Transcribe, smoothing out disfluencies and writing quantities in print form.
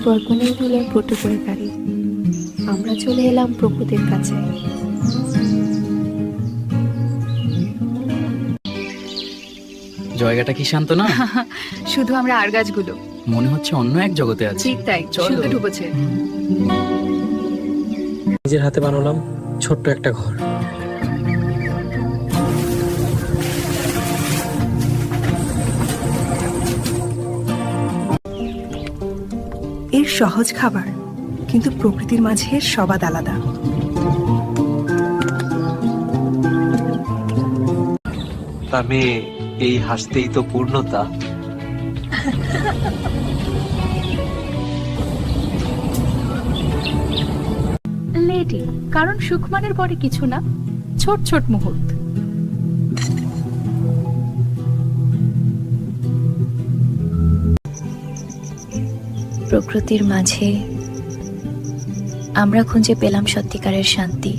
বরকনের হলো টোটো করে গাড়ি। আমরা চলে এলাম প্রকৃতির কাছে। জায়গাটা কি শান্ত না? শুধু আমরা আর গাছগুলো মনে হচ্ছে অন্য এক জগতে আছি। ঠিক তাই, চলো। শুধু ঢুকেছে। নিজের হাতে বানালাম ছোট্ট একটা ঘর। এর সহজ খাবার, কিন্তু প্রকৃতির মাঝে এর স্বাদ আলাদা। তা মেয়ে, এই হাসতেই তো পূর্ণতা। লেডি, কারণ সুখ মানের পরে কিছু না, ছোট ছোট মুহূর্ত। প্রকৃতির মাঝে আমরা খুঁজে পেলাম সত্যিকারের শান্তি।